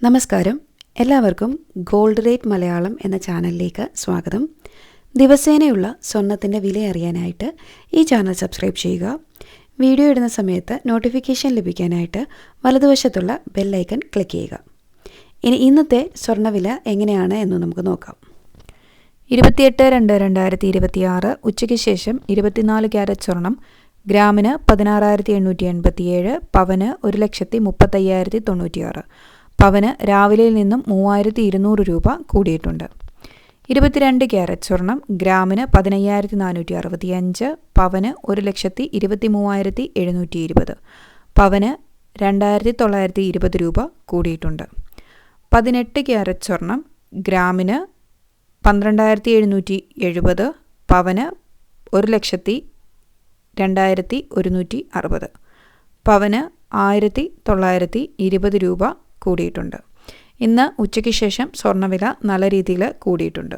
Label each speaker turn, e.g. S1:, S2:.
S1: നമസ്കാരം, എല്ലാവർക്കും gold rate Malayalam എന്ന ചാനലിലേക്ക് സ്വാഗതം. ദിവസേനയുള്ള സ്വർണത്തിൻ്റെ വില അറിയാനായിട്ട് ഈ ചാനൽ സബ്സ്ക്രൈബ് ചെയ്യുക. വീഡിയോ ഇടുന്ന സമയത്ത് നോട്ടിഫിക്കേഷൻ ലഭിക്കാനായിട്ട് വലതുവശത്തുള്ള ബെല്ലൈക്കൺ ക്ലിക്ക് ചെയ്യുക. ഇനി ഇന്നത്തെ സ്വർണ്ണവില എങ്ങനെയാണ് എന്ന് നമുക്ക് നോക്കാം.
S2: 28/2/2026 ഉച്ചയ്ക്ക് ശേഷം 24 ക്യാരറ്റ് സ്വർണം ഗ്രാമിന് 16,887, പവന് 1,35,096. പവന് രാവിലെയിൽ നിന്നും 3,200 രൂപ കൂടിയിട്ടുണ്ട്. 22 ക്യാരറ്റ് സ്വർണം ഗ്രാമിന് 15,465, പവന് 1,23,720, പവന് 2,920 രൂപ കൂടിയിട്ടുണ്ട്. 18 ക്യാരറ്റ് സ്വർണം ഗ്രാമിന് 12,770, പവന് 1,02,160, പവന് 1,920 രൂപ കൂടിയിട്ടുണ്ട്. ഇന്ന് ഉച്ചയ്ക്ക് ശേഷം സ്വർണ്ണവില നല്ല രീതിയിൽ കൂടിയിട്ടുണ്ട്.